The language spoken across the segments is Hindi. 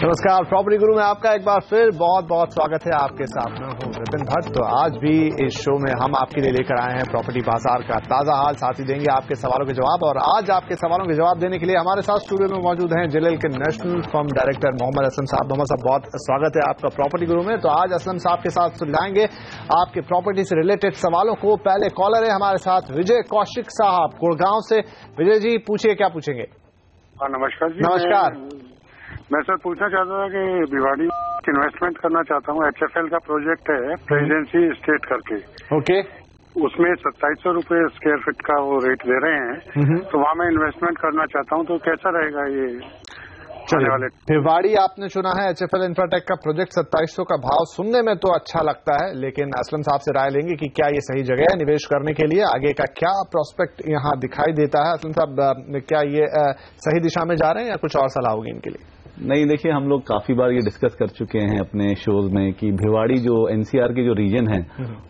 नमस्कार, प्रॉपर्टी गुरु में आपका एक बार फिर बहुत बहुत स्वागत है। आपके सामने हूँ विपिन भट्ट। तो आज भी इस शो में हम आपके लिए लेकर आए हैं प्रॉपर्टी बाजार का ताजा हाल, साथ ही देंगे आपके सवालों के जवाब। और आज आपके सवालों के जवाब देने के लिए हमारे साथ स्टूडियो में मौजूद हैं जिलेल के national firm director Mohammed Aslam साहब। मोहम्मद साहब, बहुत स्वागत है आपका प्रॉपर्टी गुरु में। तो आज असलम साहब के साथ सुलझाएंगे आपके प्रॉपर्टी से रिलेटेड सवालों को। पहले कॉलर है हमारे साथ विजय कौशिक साहब गुड़गांव से। विजय जी, पूछिए, क्या पूछेंगे? नमस्कार जी। नमस्कार। मैं सर पूछना चाहता था कि भिवाड़ी इन्वेस्टमेंट करना चाहता हूँ। HFL का प्रोजेक्ट है, प्रेसिडेंसी स्टेट करके। ओके। उसमें 2700 रुपये स्क्वायर फीट का वो रेट दे रहे हैं, तो वहाँ मैं इन्वेस्टमेंट करना चाहता हूँ, तो कैसा रहेगा ये? चलने वाले भिवाड़ी आपने चुना है, HFL इंफ्राटेक का प्रोजेक्ट। 2700 का भाव सुनने में तो अच्छा लगता है, लेकिन असलम साहब से राय लेंगे कि क्या ये सही जगह है निवेश करने के लिए। आगे का क्या प्रोस्पेक्ट यहाँ दिखाई देता है? असलम साहब, क्या ये सही दिशा में जा रहे हैं या कुछ और सलाह होगी इनके लिए? नहीं, देखिए, हम लोग काफी बार ये डिस्कस कर चुके हैं अपने शोज में कि भिवाड़ी जो NCR के जो रीजन है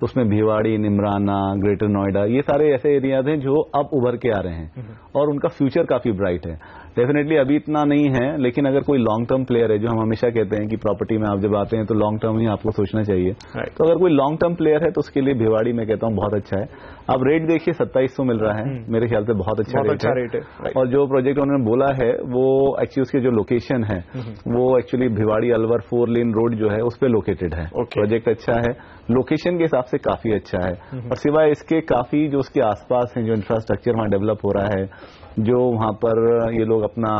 उसमें भिवाड़ी, निमराना, ग्रेटर नोएडा, ये सारे ऐसे एरियाज हैं जो अब उभर के आ रहे हैं और उनका फ्यूचर काफी ब्राइट है। डेफिनेटली अभी इतना नहीं है, लेकिन अगर कोई लॉन्ग टर्म प्लेयर है, जो हम हमेशा कहते हैं कि प्रॉपर्टी में आप जब आते हैं तो लॉन्ग टर्म ही आपको सोचना चाहिए, तो अगर कोई लॉन्ग टर्म प्लेयर है तो उसके लिए भिवाड़ी मैं कहता हूँ बहुत अच्छा है। अब रेट देखिए 2700 मिल रहा है, मेरे ख्याल से बहुत अच्छा रेट है। और जो प्रोजेक्ट उन्होंने बोला है वो एक्चुअली उसके जो लोकेशन है वो actually Bhiwadi Alwar 4 lane road जो है उस पर लोकेटेड है। प्रोजेक्ट अच्छा है, लोकेशन के हिसाब से काफी अच्छा है। और सिवाय इसके काफी जो उसके आसपास है, जो इंफ्रास्ट्रक्चर वहां डेवलप हो रहा है, जो वहां पर ये लोग अपना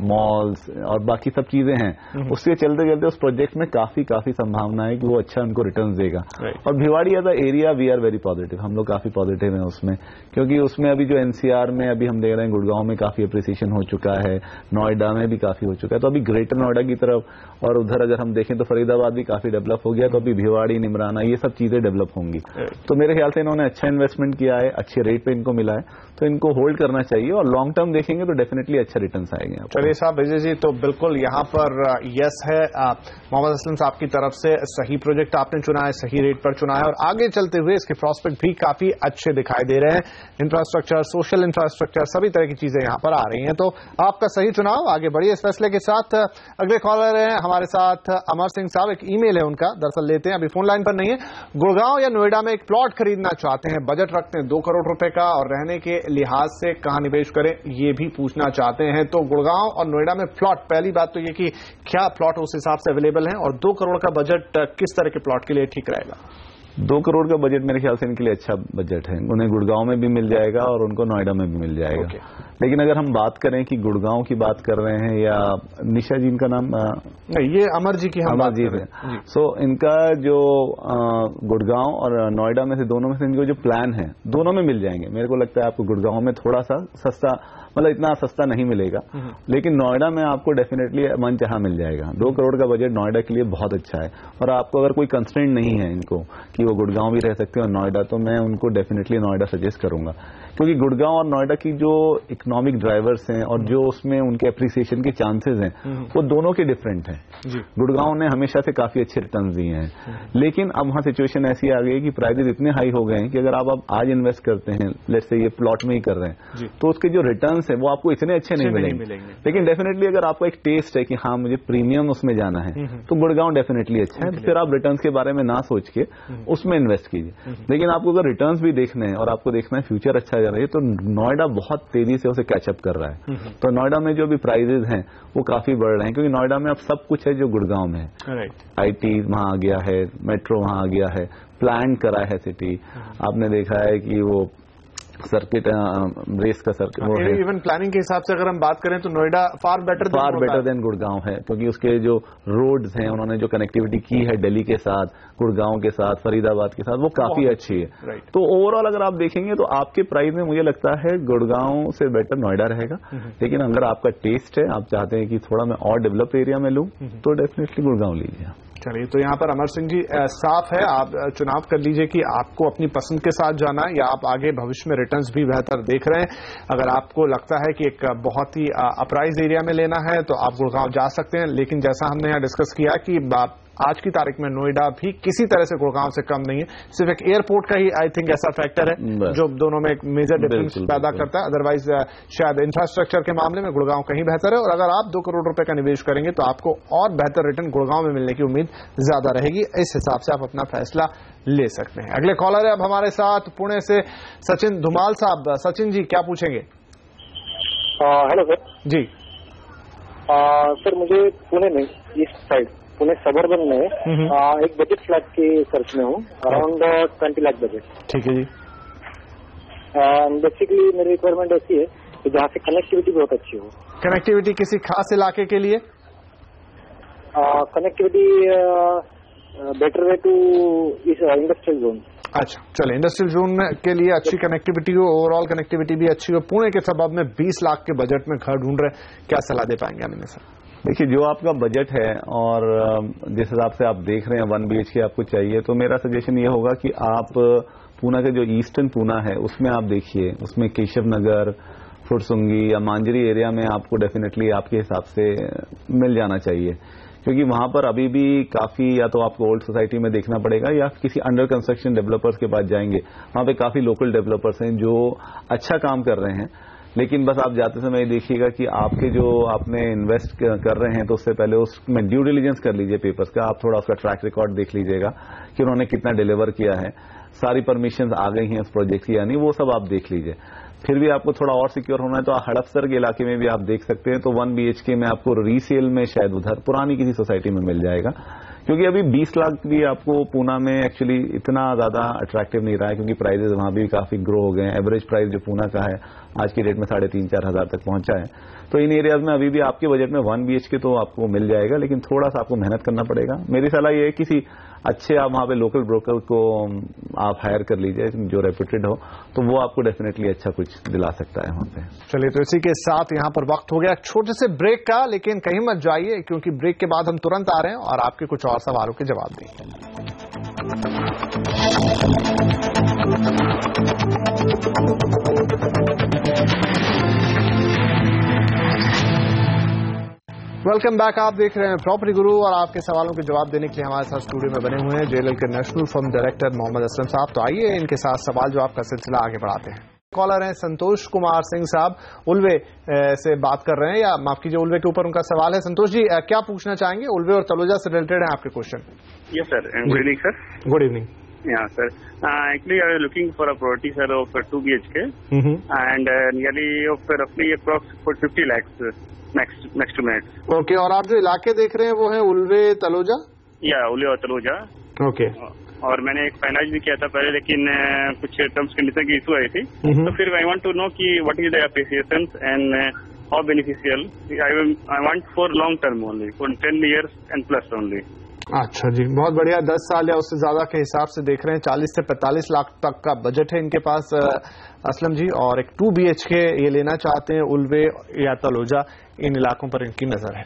मॉल्स और बाकी सब चीजें हैं, उससे चलते चलते उस प्रोजेक्ट में काफी संभावना है कि वो अच्छा उनको रिटर्न देगा। और Bhiwadi as a area we are very positive, हम लोग काफी पॉजिटिव हैं उसमें, क्योंकि उसमें अभी जो NCR में अभी हम देख रहे हैं, गुड़गांव में काफी अप्रिसिएशन हो चुका है, नोएडा में भी काफी हो चुका है। तो अभी ग्रेटर नोएडा की तरफ और उधर अगर हम देखें तो फरीदाबाद भी काफी डेवलप हो गया, तो अभी भिवाड़ी, निमराना, ये सब चीजें डेवलप होंगी। तो मेरे ख्याल से इन्होंने अच्छा इन्वेस्टमेंट किया है, अच्छे रेट पे इनको मिला है, तो इनको होल्ड करना चाहिए और लॉन्ग टर्म देखेंगे तो डेफिनेटली अच्छा रिटर्न्स आएंगे। चलिए साहब, विजय जी, तो बिल्कुल यहाँ पर यस है मोहम्मद असलम साहब की तरफ से। सही प्रोजेक्ट आपने चुना है, सही रेट पर चुना है और आगे चलते हुए इसके प्रोस्पेक्ट भी काफी अच्छे दिखाई दे रहे हैं। इंफ्रास्ट्रक्चर, सोशल इंफ्रास्ट्रक्चर, सभी तरह की चीजें यहाँ पर आ रही हैं, तो आपका सही चुनाव। आगे बढ़िए इस फैसले के साथ। अगले कॉलर हैं हमारे साथ अमर सिंह साहब। एक ईमेल है उनका, दरअसल लेते हैं, अभी फोन लाइन पर नहीं है। गुड़गांव या नोएडा में एक प्लॉट खरीदना चाहते हैं, बजट रखते हैं 2 करोड़ रुपए का और रहने के लिहाज से कहां निवेश करें ये भी पूछना चाहते हैं। तो गुड़गांव और नोएडा में प्लॉट, पहली बात तो ये कि क्या प्लॉट उस हिसाब से अवेलेबल हैं और 2 करोड़ का बजट किस तरह के प्लॉट के लिए ठीक रहेगा? 2 करोड़ का बजट मेरे ख्याल से इनके लिए अच्छा बजट है। उन्हें गुड़गांव में भी मिल जाएगा और उनको नोएडा में भी मिल जाएगा। लेकिन अगर हम बात करें कि गुड़गांव की बात कर रहे हैं या निशा जी, इनका नाम नहीं, ये अमर जी की हम बात कर रहे हैं। सो इनका जो गुड़गांव और नोएडा में से दोनों में से इनको जो प्लान है दोनों में मिल जाएंगे। मेरे को लगता है आपको गुड़गांव में थोड़ा सा सस्ता, मतलब इतना सस्ता नहीं मिलेगा, लेकिन नोएडा में आपको डेफिनेटली मन चाहा मिल जाएगा। 2 करोड़ का बजट नोएडा के लिए बहुत अच्छा है। और आपको अगर कोई कंस्ट्रेंट नहीं है इनको कि वो गुड़गांव भी रह सकते हैं और नोएडा, तो मैं उनको डेफिनेटली नोएडा सजेस्ट करूंगा, क्योंकि गुड़गांव और नोएडा की जो इकोनॉमिक ड्राइवर्स हैं और जो उसमें उनके अप्रिसिएशन के चांसेस हैं वो दोनों के डिफरेंट हैं। गुड़गांव ने हमेशा से काफी अच्छे रिटर्न दिए हैं, लेकिन अब वहां सिचुएशन ऐसी आ गई कि प्राइसेस इतने हाई हो गए हैं कि अगर आप आज इन्वेस्ट करते हैं, लेट्स से ये प्लॉट में ही कर रहे हैं, तो उसके जो रिटर्न है वो आपको इतने अच्छे नहीं मिलेंगे। लेकिन डेफिनेटली अगर आपका एक टेस्ट है कि हाँ मुझे प्रीमियम उसमें जाना है, तो गुड़गांव डेफिनेटली अच्छा है। फिर आप रिटर्न्स के बारे में ना सोच के उसमें इन्वेस्ट कीजिए। लेकिन आपको अगर रिटर्न्स भी देखने हैं और आपको देखना है फ्यूचर अच्छा जा रहा है, तो नोएडा बहुत तेजी से उसे कैचअप कर रहा है। तो नोएडा में जो भी प्राइजेज हैं वो काफी बढ़ रहे हैं, क्योंकि नोएडा में अब सब कुछ है जो गुड़गांव में है। IT वहां आ गया है, मेट्रो वहां आ गया है, प्लान करा है सिटी। आपने देखा है कि वो सर्किट, रेस का सर्किट, इवन प्लानिंग के हिसाब से अगर हम बात करें तो Noida far better than Gurgaon है, क्योंकि उसके जो रोड्स हैं, उन्होंने जो कनेक्टिविटी की है दिल्ली के साथ, गुड़गांव के साथ, फरीदाबाद के साथ, वो काफी अच्छी है। तो ओवरऑल अगर आप देखेंगे तो आपके प्राइस में मुझे लगता है गुड़गांव से बेटर नोएडा रहेगा। लेकिन अगर आपका टेस्ट है, आप चाहते हैं कि थोड़ा मैं और डेवलप एरिया में लूं, तो डेफिनेटली गुड़गांव लीजिए। चलिए, तो यहाँ पर अमर सिंह जी, साफ है, आप चुनाव कर लीजिए कि आपको अपनी पसंद के साथ जाना है या आप आगे भविष्य में रिटर्न्स भी बेहतर देख रहे हैं। अगर आपको लगता है कि एक बहुत ही अप्राइज एरिया में लेना है तो आप गुड़गांव जा सकते हैं, लेकिन जैसा हमने यहाँ डिस्कस किया कि आज की तारीख में नोएडा भी किसी तरह से गुड़गांव से कम नहीं है। सिर्फ एक एयरपोर्ट का ही आई थिंक ऐसा फैक्टर है जो दोनों में एक मेजर डिफरेंस पैदा करता है। अदरवाइज शायद इंफ्रास्ट्रक्चर के मामले में गुड़गांव कहीं बेहतर है, और अगर आप 2 करोड़ रुपए का निवेश करेंगे तो आपको और बेहतर रिटर्न गुड़गांव में मिलने की उम्मीद ज्यादा रहेगी। इस हिसाब से आप अपना फैसला ले सकते हैं। अगले कॉलर है अब हमारे साथ पुणे से सचिन धुमाल साहब। सचिन जी क्या पूछेंगे? हेलो सर जी। सर मुझे पुणे में ईस्ट साइड पुणे सबर्बन में एक बजट फ्लैट की सर्च में हूँ, अराउंड 20 लाख बजट। ठीक है जी। बेसिकली मेरी रिक्वायरमेंट ऐसी है कि जहाँ से कनेक्टिविटी बहुत अच्छी हो। कनेक्टिविटी किसी खास इलाके के लिए? Connectivity better way to industrial zone. अच्छा चलिए, इंडस्ट्रियल जोन के लिए अच्छी कनेक्टिविटी हो, ओवरऑल कनेक्टिविटी भी अच्छी हो। पुणे के सबब में 20 लाख के बजट में घर ढूंढ रहे, क्या सलाह दे पाएंगे अमित सर? देखिए, जो आपका बजट है और जिस हिसाब से आप देख रहे हैं 1 BHK आपको चाहिए, तो मेरा सजेशन ये होगा कि आप पूना का जो ईस्टर्न पूना है उसमें आप देखिए, उसमें केशव नगर, फुरसुंगी या मांजरी एरिया में आपको डेफिनेटली आपके हिसाब से मिल जाना चाहिए, क्योंकि वहां पर अभी भी काफी, या तो आपको ओल्ड सोसाइटी में देखना पड़ेगा या किसी अंडर कंस्ट्रक्शन डेवलपर्स के पास जाएंगे। वहां पे काफी लोकल डेवलपर्स हैं जो अच्छा काम कर रहे हैं, लेकिन बस आप जाते समय देखिएगा कि आपके जो आपने इन्वेस्ट कर रहे हैं तो उससे पहले उसमें ड्यू डिलिजेंस कर लीजिए पेपर्स का। आप थोड़ा उसका ट्रैक रिकॉर्ड देख लीजिएगा कि उन्होंने कितना डिलीवर किया है, सारी परमिशंस आ गई हैं उस प्रोजेक्ट की या नहीं, वो सब आप देख लीजिए। फिर भी आपको थोड़ा और सिक्योर होना है तो हड़पसर के इलाके में भी आप देख सकते हैं, तो 1 BHK में आपको रीसेल में शायद उधर पुरानी किसी सोसाइटी में मिल जाएगा, क्योंकि अभी 20 लाख भी आपको पूना में एक्चुअली इतना ज्यादा अट्रैक्टिव नहीं रहा है, क्योंकि प्राइजेस वहां भी काफी ग्रो हो गए हैं। एवरेज प्राइस जो पूना का है आज की डेट में 3,500-4,000 हजार तक पहुंचा है। तो इन एरियाज में अभी भी आपके बजट में 1 BHK तो आपको मिल जाएगा, लेकिन थोड़ा सा आपको मेहनत करना पड़ेगा। मेरी सलाह ये है किसी अच्छे आप वहां पे लोकल ब्रोकर को आप हायर कर लीजिए जो रेप्यूटेड हो, तो वो आपको डेफिनेटली अच्छा कुछ दिला सकता है वहां पे। चलिए, तो इसी के साथ यहाँ पर वक्त हो गया छोटे से ब्रेक का, लेकिन कहीं मत जाइए क्योंकि ब्रेक के बाद हम तुरंत आ रहे हैं और आपके कुछ और सवालों के जवाब देंगे। Welcome back. आप देख रहे हैं प्रॉपर्टी गुरु और आपके सवालों के जवाब देने के लिए हमारे साथ स्टूडियो में बने हुए हैं JLL के national firm director Mohammed Aslam साहब। तो आइए इनके साथ सवाल जवाब का सिलसिला आगे बढ़ाते हैं। कॉलर हैं संतोष कुमार सिंह साहब, उल्वे से बात कर रहे हैं, या माफ कीजिए उल्वे के ऊपर उनका सवाल है। संतोष जी क्या पूछना चाहेंगे? उल्वे और तलोजा से रिलेटेड है आपके question. Yes sir, good evening sir. Good evening. Yeah, sir. Actually, I was looking for a property, sir, of 2 BHK, and nearly of roughly approx for 50 lakhs next to minutes. Okay, और आप जो इलाके देख रहे हैं वो है उल्वे तलोजा? या उल्वे और तलोजा। ओके। और मैंने एक फाइनेंस भी किया था पहले, लेकिन कुछ टर्म्स कंडीशन की इशू आई थी, तो फिर आई वांट टू नो कि what is the appreciations and how beneficial. I want for long term only, for 10 years and plus only. अच्छा जी, बहुत बढ़िया। 10 साल या उससे ज्यादा के हिसाब से देख रहे हैं। 40 से 45 लाख तक का बजट है इनके पास असलम जी, और एक 2 BHK ये लेना चाहते हैं उल्वे या तलोजा, इन इलाकों पर इनकी नजर है।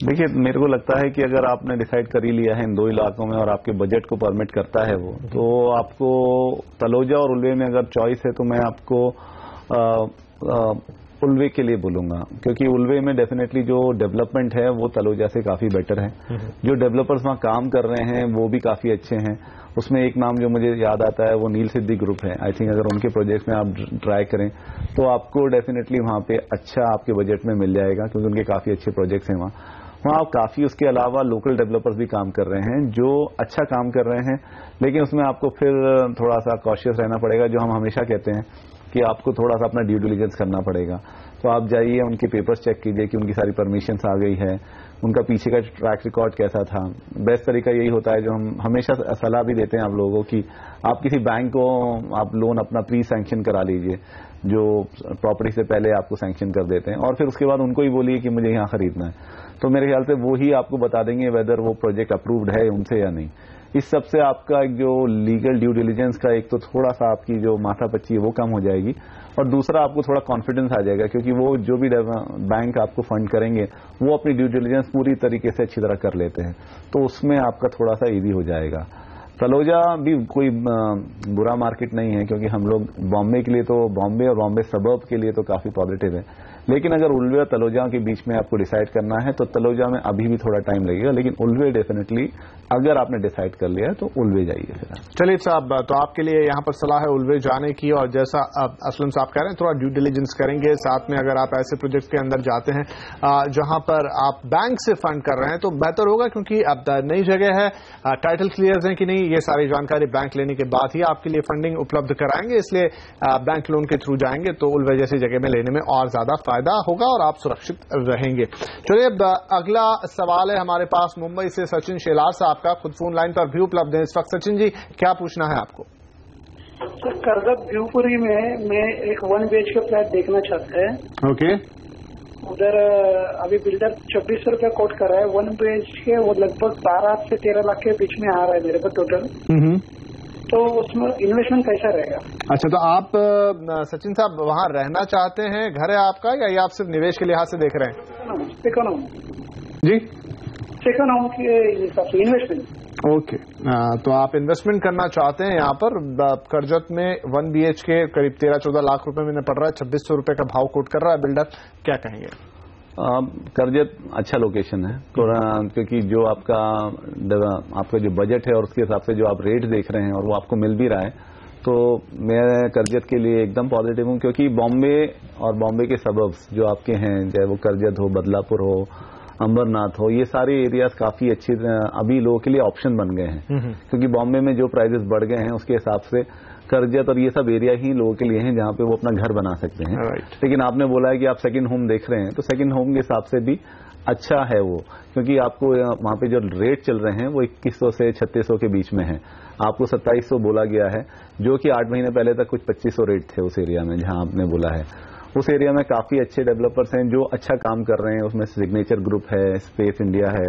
देखिए, मेरे को लगता है कि अगर आपने डिसाइड कर ही लिया है इन 2 इलाकों में और आपके बजट को परमिट करता है वो, तो आपको तलोजा और उल्वे में अगर चॉइस है तो मैं आपको उल्वे के लिए बोलूंगा, क्योंकि उल्वे में डेफिनेटली जो डेवलपमेंट है वो तलोजा से काफी बेटर है। जो डेवलपर्स वहां काम कर रहे हैं वो भी काफी अच्छे हैं। उसमें एक नाम जो मुझे याद आता है वो नील सिद्धि ग्रुप है। आई थिंक अगर उनके प्रोजेक्ट्स में आप ट्राई करें तो आपको डेफिनेटली वहां पे अच्छा आपके बजट में मिल जाएगा, क्योंकि उनके काफी अच्छे प्रोजेक्ट्स हैं वहां आप काफी। उसके अलावा लोकल डेवलपर्स भी काम कर रहे हैं जो अच्छा काम कर रहे हैं, लेकिन उसमें आपको फिर थोड़ा सा कॉशियस रहना पड़ेगा। जो हम हमेशा कहते हैं कि आपको थोड़ा सा अपना ड्यू डिलिजेंस करना पड़ेगा। तो आप जाइए, उनके पेपर्स चेक कीजिए कि उनकी सारी परमिशंस आ गई है, उनका पीछे का ट्रैक रिकॉर्ड कैसा था। बेस्ट तरीका यही होता है, जो हम हमेशा सलाह भी देते हैं आप लोगों की, आप किसी बैंक को आप लोन अपना प्री सैंक्शन करा लीजिए, जो प्रॉपर्टी से पहले आपको सैंक्शन कर देते हैं, और फिर उसके बाद उनको ही बोलिए कि मुझे यहाँ खरीदना है। तो मेरे ख्याल से वो ही आपको बता देंगे वेदर वो प्रोजेक्ट अप्रूव्ड है उनसे या नहीं। इस सबसे आपका एक जो लीगल ड्यू डिलिजेंस का एक तो थोड़ा सा आपकी जो माथापच्ची है वो कम हो जाएगी, और दूसरा आपको थोड़ा कॉन्फिडेंस आ जाएगा, क्योंकि वो जो भी बैंक आपको फंड करेंगे वो अपनी ड्यू डिलिजेंस पूरी तरीके से अच्छी तरह कर लेते हैं, तो उसमें आपका थोड़ा सा इजी हो जाएगा। तलोजा भी कोई बुरा मार्केट नहीं है, क्योंकि हम लोग बॉम्बे के लिए तो, बॉम्बे और बॉम्बे सबर्ब के लिए तो काफी पॉजिटिव है, लेकिन अगर उल्वे और तलोजा के बीच में आपको डिसाइड करना है तो तलोजा में अभी भी थोड़ा टाइम लगेगा, लेकिन उल्वे डेफिनेटली अगर आपने डिसाइड कर लिया है तो उल्वे जाइए फिर। चलिए साहब, तो आपके लिए यहाँ पर सलाह है उल्वे जाने की, और जैसा असलम साहब कह रहे हैं थोड़ा ड्यू डिलिजेंस करेंगे। साथ में अगर आप ऐसे प्रोजेक्ट के अंदर जाते हैं जहां पर आप बैंक से फंड कर रहे हैं तो बेहतर होगा, क्योंकि अब नई जगह है, टाइटल क्लियर है कि नहीं, ये सारी जानकारी बैंक लेने के बाद ही आपके लिए फंडिंग उपलब्ध कराएंगे। इसलिए बैंक लोन के थ्रू जाएंगे तो उल्वे जैसी जगह में लेने में और ज्यादा फायदा होगा और आप सुरक्षित रहेंगे। चलिए अगला सवाल है हमारे पास मुंबई से सचिन शेलार साहब का, खुद फोन लाइन पर भी उपलब्ध है इस वक्त। सचिन जी, क्या पूछना है आपको? सर, करगत भिवपुरी में मैं एक 1 BHK फ्लैट देखना चाहता है। ओके। उधर अभी बिल्डर 2600 रुपया कोट कर रहा है। 1 BHK वो लगभग 12 से 13 लाख के बीच में आ रहा है मेरे को टोटल। तो उसमें इन्वेस्टमेंट कैसा रहेगा? अच्छा, तो आप सचिन साहब वहां रहना चाहते हैं, घर है आपका, या ये आप सिर्फ निवेश के लिहाज से देख रहे हैं? सेकंड होम जी, सेकंड होम के हिसाब से इन्वेस्टमेंट। ओके, तो आप इन्वेस्टमेंट करना चाहते हैं यहाँ पर करजत में। 1 BHK करीब 13-14 लाख रुपए में पड़ रहा है, 2600 रुपए का भाव कोट कर रहा है बिल्डर, क्या कहेंगे? करजत अच्छा लोकेशन है, क्योंकि जो आपका जो बजट है और उसके हिसाब से जो आप रेट देख रहे हैं और वो आपको मिल भी रहा है, तो मैं करजत के लिए एकदम पॉजिटिव हूँ। क्योंकि बॉम्बे और बॉम्बे के सबब्स जो आपके हैं, चाहे वो करजत हो, बदलापुर हो, अंबरनाथ हो, ये सारे एरियाज काफी अच्छे अभी लोगों के लिए ऑप्शन बन गए हैं। क्योंकि बॉम्बे में जो प्राइसेस बढ़ गए हैं उसके हिसाब से करजत और ये सब एरिया ही लोगों के लिए हैं जहां पे वो अपना घर बना सकते हैं। लेकिन आपने बोला है कि आप सेकंड होम देख रहे हैं, तो सेकंड होम के हिसाब से भी अच्छा है वो, क्योंकि आपको वहां पे जो रेट चल रहे हैं वो 2100 से 3600 के बीच में है। आपको 2700 बोला गया है, जो कि 8 महीने पहले तक कुछ 2500 रेट थे उस एरिया में जहां आपने बोला है। उस एरिया में काफी अच्छे डेवलपर्स हैं जो अच्छा काम कर रहे हैं। उसमें सिग्नेचर ग्रुप है, स्पेस इंडिया है,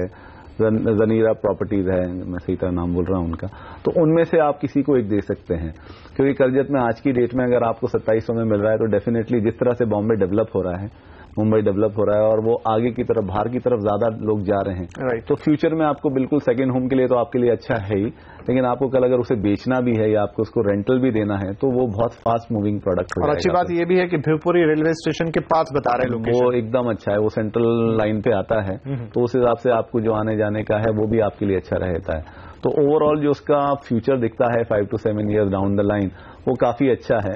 जनीरा प्रॉपर्टीज है, मैं सही तरह नाम बोल रहा हूं उनका। तो उनमें से आप किसी को एक दे सकते हैं, क्योंकि करजत में आज की डेट में अगर आपको 2700 में मिल रहा है तो डेफिनेटली जिस तरह से बॉम्बे डेवलप हो रहा है, मुंबई डेवलप हो रहा है और वो आगे की तरफ, बाहर की तरफ ज्यादा लोग जा रहे हैं, तो फ्यूचर में आपको बिल्कुल सेकंड होम के लिए तो आपके लिए अच्छा है ही, लेकिन आपको कल अगर उसे बेचना भी है या आपको उसको रेंटल भी देना है तो वो बहुत फास्ट मूविंग प्रोडक्ट हो जाएगा। और अच्छी बात ये भी है कि भिवपुरी रेलवे स्टेशन के पास बता रहे लोग, वो एकदम अच्छा है, वो सेंट्रल लाइन पे आता है, तो उस हिसाब से आपको जो आने जाने का है वो भी आपके लिए अच्छा रहता है। तो ओवरऑल जो उसका फ्यूचर दिखता है 5 to 7 years down the line, वो काफी अच्छा है।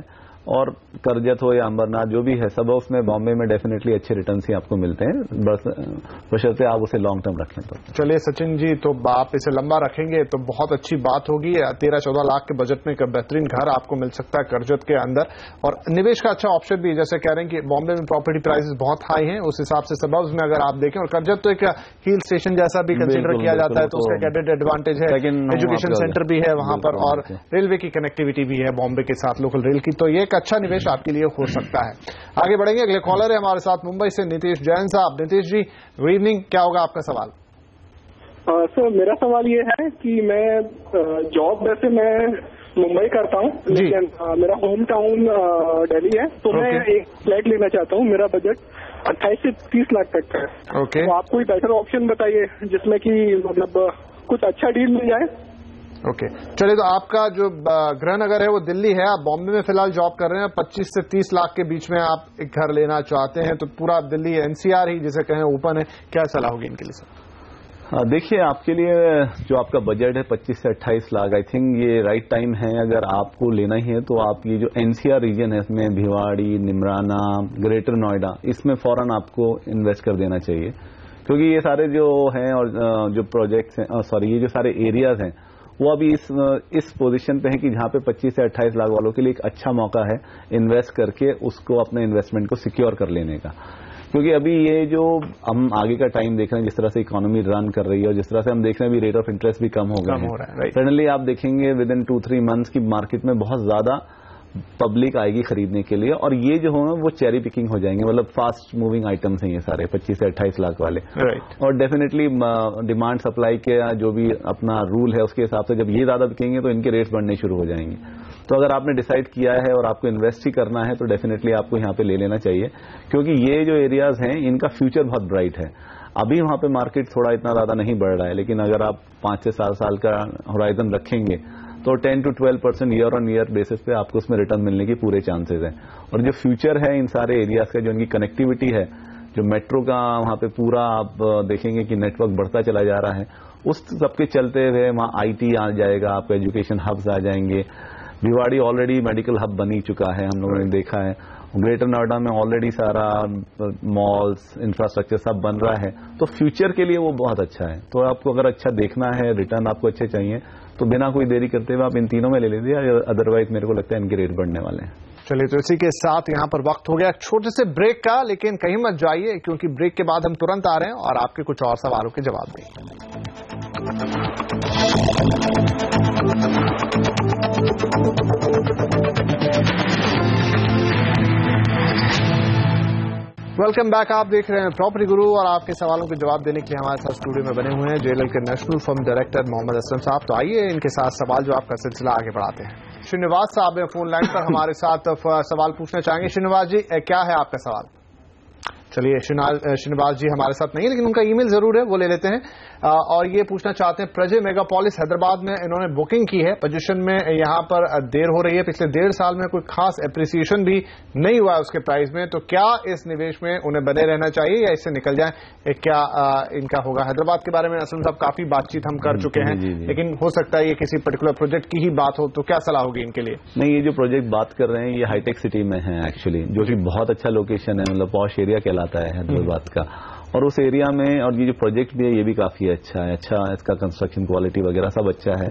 और करजत हो या अंबरनाथ जो भी है, सब उसमें बॉम्बे में डेफिनेटली अच्छे रिटर्न्स ही आपको मिलते हैं, बस बशर्ते आप उसे लॉन्ग टर्म रखें। तो चलिए सचिन जी, तो आप इसे लंबा रखेंगे तो बहुत अच्छी बात होगी। 13-14 लाख के बजट में एक बेहतरीन घर आपको मिल सकता है करजत के अंदर, और निवेश का अच्छा ऑप्शन भी, जैसे कह रहे हैं कि बॉम्बे में प्रॉपर्टी प्राइसेस बहुत हाई हैं, उस हिसाब से सबब्स में अगर आप देखें, और करजत तो एक हिल स्टेशन जैसा भी कंसिडर किया जाता है, तो उसका एडेड एडवांटेज है, एजुकेशन सेंटर भी है वहां पर, और रेलवे की कनेक्टिविटी भी है बॉम्बे के साथ, लोकल रेल की, तो ये अच्छा निवेश आपके लिए हो सकता है। आगे बढ़ेंगे, अगले कॉलर है हमारे साथ मुंबई से नीतीश जैन साहब। नीतीश जी, गुड इवनिंग, क्या होगा आपका सवाल? सर, मेरा सवाल ये है कि मैं जॉब वैसे मैं मुंबई करता हूँ, लेकिन मेरा होम टाउन दिल्ली है, तो मैं एक फ्लैट लेना चाहता हूँ। मेरा बजट 28 से 30 लाख तक का है। तो आप कोई बेटर ऑप्शन बताइए जिसमें कि मतलब कुछ अच्छा डील मिल जाए। ओके, चलिए, तो आपका जो गृहनगर है वो दिल्ली है, आप बॉम्बे में फिलहाल जॉब कर रहे हैं, 25 से 30 लाख के बीच में आप एक घर लेना चाहते हैं, तो पूरा दिल्ली NCR ही जिसे कहें ओपन है, क्या सलाह होगी इनके लिए सर? देखिए, आपके लिए जो आपका बजट है 25 से 28 लाख, आई थिंक ये राइट टाइम है। अगर आपको लेना ही है तो आप ये जो NCR रीजन है, इसमें भिवाड़ी, निमराना, ग्रेटर नोएडा, इसमें फौरन आपको इन्वेस्ट कर देना चाहिए, क्योंकि ये सारे जो हैं और जो प्रोजेक्ट्स हैं, सॉरी, ये जो सारे एरियाज हैं वो अभी इस पोजीशन पे है कि जहां पे 25 से 28 लाख वालों के लिए एक अच्छा मौका है इन्वेस्ट करके उसको अपने इन्वेस्टमेंट को सिक्योर कर लेने का। क्योंकि अभी ये जो हम आगे का टाइम देख रहे हैं, जिस तरह से इकोनॉमी रन कर रही है और जिस तरह से हम देख रहे हैं, अभी रेट ऑफ इंटरेस्ट भी कम हो गया है, सडनली आप देखेंगे विद इन 2-3 मंथ्स की मार्केट में बहुत ज्यादा पब्लिक आएगी खरीदने के लिए, और ये जो हो वो चेरी पिकिंग हो जाएंगे, मतलब फास्ट मूविंग आइटम्स हैं ये सारे 25 से 28 लाख वाले। और डेफिनेटली डिमांड सप्लाई के जो भी अपना रूल है उसके हिसाब से जब ये ज्यादा बिकेंगे तो इनके रेट्स बढ़ने शुरू हो जाएंगे। तो अगर आपने डिसाइड किया है और आपको इन्वेस्ट ही करना है तो डेफिनेटली आपको यहाँ पे ले लेना चाहिए, क्योंकि ये जो एरियाज हैं इनका फ्यूचर बहुत ब्राइट है। अभी वहां पे मार्केट थोड़ा इतना ज्यादा नहीं बढ़ रहा है, लेकिन अगर आप 5 से 7 साल का होराइजन रखेंगे तो 10 to 12% year on year basis पे आपको उसमें रिटर्न मिलने की पूरे चांसेस हैं। और जो फ्यूचर है इन सारे एरियाज का, जो इनकी कनेक्टिविटी है, जो मेट्रो का वहां पे पूरा आप देखेंगे कि नेटवर्क बढ़ता चला जा रहा है, उस सबके चलते हुए वहां आईटी आ जाएगा, आपका एजुकेशन हब्स आ जाएंगे। भिवाड़ी ऑलरेडी मेडिकल हब बन ही चुका है, हम लोगों ने देखा है। ग्रेटर नोएडा में ऑलरेडी सारा मॉल्स, इंफ्रास्ट्रक्चर सब बन रहा है, तो फ्यूचर के लिए वो बहुत अच्छा है। तो आपको अगर अच्छा देखना है, रिटर्न आपको अच्छे चाहिए, तो बिना कोई देरी करते हुए आप इन तीनों में ले लीजिए, अदरवाइज मेरे को लगता है इनके रेट बढ़ने वाले हैं। चलिए, तो इसी के साथ यहाँ पर वक्त हो गया छोटे से ब्रेक का, लेकिन कहीं मत जाइए क्योंकि ब्रेक के बाद हम तुरंत आ रहे हैं और आपके कुछ और सवालों के जवाब देंगे। Welcome back. आप देख रहे हैं प्रॉपर्टी गुरु और आपके सवालों के जवाब देने के लिए हमारे साथ स्टूडियो में बने हुए हैं जेएलएल के national firm director Mohammed Aslam साहब। तो आइए इनके साथ सवाल जवाब का सिलसिला आगे बढ़ाते हैं। श्रीनिवास साहब फोन लाइन पर हमारे साथ सवाल पूछना चाहेंगे। श्रीनिवास जी, क्या है आपका सवाल? चलिए, श्रीनिवास जी हमारे साथ नहीं है, लेकिन उनका ईमेल जरूर है, वो ले लेते हैं। और ये पूछना चाहते हैं, प्रजे मेगापोलिस हैदराबाद में इन्होंने बुकिंग की है, पोजीशन में यहाँ पर देर हो रही है, पिछले 1.5 साल में कोई खास एप्रिसिएशन भी नहीं हुआ है उसके प्राइस में, तो क्या इस निवेश में उन्हें बने रहना चाहिए या इससे निकल जाए? क्या इनका होगा? हैदराबाद के बारे में असलम साहब काफी बातचीत हम कर चुके हैं, लेकिन हो सकता है ये किसी पर्टिकुलर प्रोजेक्ट की ही बात हो, तो क्या सलाह होगी इनके लिए? नहीं, ये जो प्रोजेक्ट बात कर रहे हैं ये हाईटेक सिटी में है एक्चुअली, जो कि बहुत अच्छा लोकेशन है, मतलब पॉश एरिया कहलाता है हैदराबाद का। और उस एरिया में, और ये जो प्रोजेक्ट भी है ये भी काफी अच्छा है, अच्छा इसका कंस्ट्रक्शन क्वालिटी वगैरह सब अच्छा है।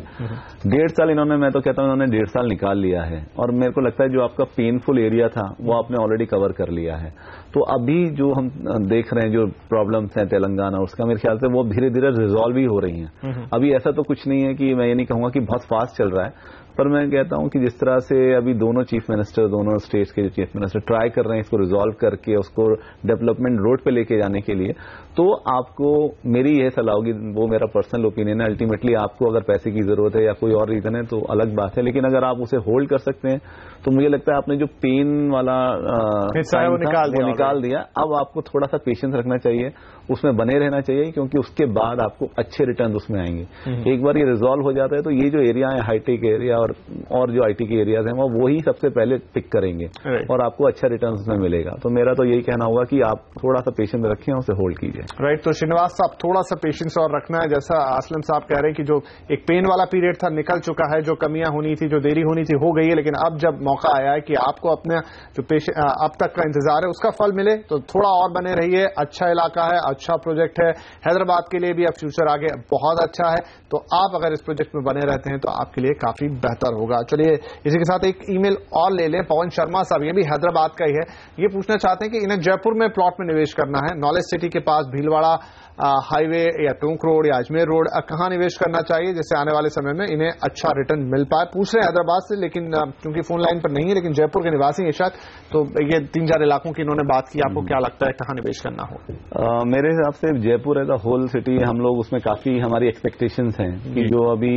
1.5 साल इन्होंने, मैं तो कहता हूँ इन्होंने 1.5 साल निकाल लिया है, और मेरे को लगता है जो आपका पेनफुल एरिया था वो आपने ऑलरेडी कवर कर लिया है। तो अभी जो हम देख रहे हैं जो प्रॉब्लम्स हैं तेलंगाना, उसका मेरे ख्याल से वो धीरे धीरे रिजॉल्व ही हो रही हैं। अभी ऐसा तो कुछ नहीं है कि मैं ये नहीं कहूंगा कि बहुत फास्ट चल रहा है, पर मैं कहता हूं कि जिस तरह से अभी दोनों चीफ मिनिस्टर, दोनों स्टेट्स के चीफ मिनिस्टर ट्राई कर रहे हैं इसको रिजॉल्व करके उसको डेवलपमेंट रोड पे लेके जाने के लिए, तो आपको मेरी यह सलाह होगी, वो मेरा पर्सनल ओपिनियन है, अल्टीमेटली आपको अगर पैसे की जरूरत है या कोई और रीजन है तो अलग बात है, लेकिन अगर आप उसे होल्ड कर सकते हैं तो मुझे लगता है आपने जो पेन वाला वो निकाल दिया। अब आपको थोड़ा सा पेशेंस रखना चाहिए, उसमें बने रहना चाहिए, क्योंकि उसके बाद आपको अच्छे रिटर्न उसमें आएंगे। एक बार ये रिजॉल्व हो जाता है तो ये जो एरिया है हाईटेक एरिया और जो आईटी के एरियाज हैं वो ही सबसे पहले पिक करेंगे और आपको अच्छा रिटर्न उसमें मिलेगा। तो मेरा तो यही कहना होगा कि आप थोड़ा सा पेशेंस रखें, उसे होल्ड कीजिए। राइट, तो श्रीनिवास साहब थोड़ा सा पेशेंस और रखना है। जैसा असलम साहब कह रहे हैं कि जो एक पेन वाला पीरियड था निकल चुका है, जो कमियां होनी थी, जो देरी होनी थी हो गई है, लेकिन अब जब मौका आया है कि आपको अपने जो अब तक का इंतजार है उसका फल मिले, तो थोड़ा और बने रहिए। अच्छा इलाका है, अच्छा प्रोजेक्ट है, हैदराबाद के लिए भी अब फ्यूचर आगे बहुत अच्छा है, तो आप अगर इस प्रोजेक्ट में बने रहते हैं तो आपके लिए काफी बेहतर होगा। चलिए, इसी के साथ एक ईमेल और ले लें। पवन शर्मा साहब, ये भी हैदराबाद का ही है, ये पूछना चाहते हैं कि इन्हें जयपुर में प्लॉट में निवेश करना है, नॉलेज सिटी के पास भीलवाड़ा हाईवे या टोंक रोड या अजमेर रोड, कहां निवेश करना चाहिए जिससे आने वाले समय में इन्हें अच्छा रिटर्न मिल पाए? पूछ रहे हैं हैदराबाद से, लेकिन क्योंकि फोन लाइन पर नहीं है, लेकिन जयपुर के निवासी है शायद, तो ये 3-4 इलाकों की इन्होंने बात की। आपको क्या लगता है कहां निवेश करना हो? मेरे हिसाब से Jaipur as a whole city, हम लोग उसमें काफी हमारी एक्सपेक्टेशंस हैं कि जो अभी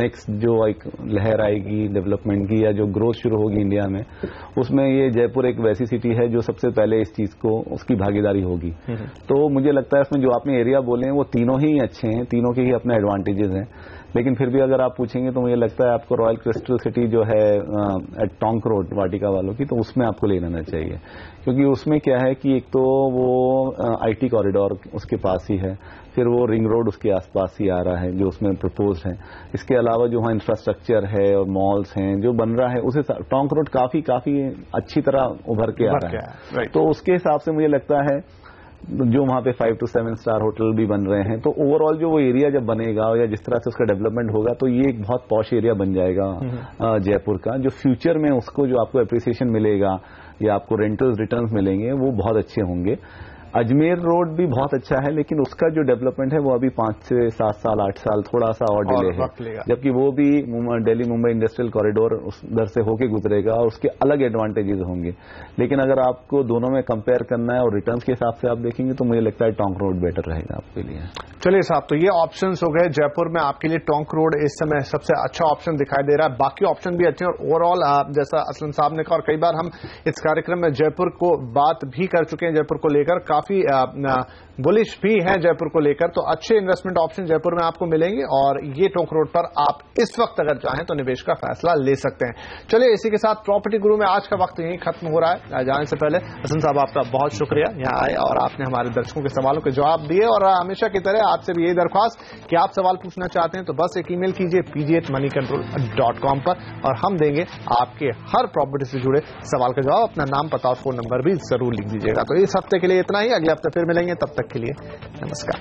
नेक्स्ट जो एक लहर आएगी डेवलपमेंट की या जो ग्रोथ शुरू होगी इंडिया में, उसमें ये जयपुर एक वैसी सिटी है जो सबसे पहले इस चीज को उसकी भागीदारी होगी। तो मुझे लगता है इसमें जो आपने एरिया बोले हैं वो तीनों ही अच्छे हैं, तीनों के ही अपने एडवांटेजेस हैं, लेकिन फिर भी अगर आप पूछेंगे तो मुझे लगता है आपको रॉयल क्रिस्टल सिटी जो है एट टोंक रोड वाटिका वालों की, तो उसमें आपको ले लेना चाहिए, क्योंकि उसमें क्या है कि एक तो वो आईटी कॉरिडोर उसके पास ही है, फिर वो रिंग रोड उसके आसपास ही आ रहा है जो उसमें प्रपोज है, इसके अलावा जो वहाँ इंफ्रास्ट्रक्चर है और मॉल्स हैं जो बन रहा है, उसे टोंक रोड काफी अच्छी तरह उभर के आ रहा है। तो उसके हिसाब से मुझे लगता है जो वहां पे 5 to 7 स्टार होटल भी बन रहे हैं, तो ओवरऑल जो वो एरिया जब बनेगा या जिस तरह से उसका डेवलपमेंट होगा, तो ये एक बहुत पॉश एरिया बन जाएगा जयपुर का, जो फ्यूचर में उसको जो आपको एप्रिसिएशन मिलेगा या आपको रेंटल्स रिटर्न्स मिलेंगे वो बहुत अच्छे होंगे। अजमेर रोड भी बहुत अच्छा है, लेकिन उसका जो डेवलपमेंट है वो अभी 5 से 7 साल 8 साल थोड़ा सा और डिले है, जबकि वो भी दिल्ली मुंबई इंडस्ट्रियल कॉरिडोर उधर से होके गुजरेगा और उसके अलग एडवांटेजेस होंगे। लेकिन अगर आपको दोनों में कंपेयर करना है और रिटर्न्स के हिसाब से आप देखेंगे तो मुझे लगता है टोंक रोड बेटर रहेगा आपके लिए। चलिए साहब, तो ये ऑप्शंस हो गए जयपुर में आपके लिए। टोंक रोड इस समय सबसे अच्छा ऑप्शन दिखाई दे रहा है, बाकी ऑप्शन भी अच्छे हैं। और ओवरऑल जैसा असलम साहब ने कहा, और कई बार हम इस कार्यक्रम में जयपुर को बात भी कर चुके हैं, जयपुर को लेकर काफी काफी बुलिश भी हैं जयपुर को लेकर, तो अच्छे इन्वेस्टमेंट ऑप्शन जयपुर में आपको मिलेंगे और ये टोंक रोड पर आप इस वक्त अगर चाहें तो निवेश का फैसला ले सकते हैं। चलिए इसी के साथ प्रॉपर्टी गुरु में आज का वक्त यहीं खत्म हो रहा है। जाने से पहले हसन साहब आपका बहुत शुक्रिया यहाँ आए और आपने हमारे दर्शकों के सवालों के जवाब दिए। और हमेशा की तरह आपसे भी यही दरख्वास्त कि आप सवाल पूछना चाहते हैं तो बस एक ईमेल कीजिए pg@moneycontrol.com पर और हम देंगे आपके हर प्रॉपर्टी से जुड़े सवाल का जवाब। अपना नाम, पता और फोन नंबर भी जरूर लिख दीजिएगा। तो इस हफ्ते के लिए इतना ही, अगले हफ्ते फिर मिलेंगे, तब तक के लिए नमस्कार।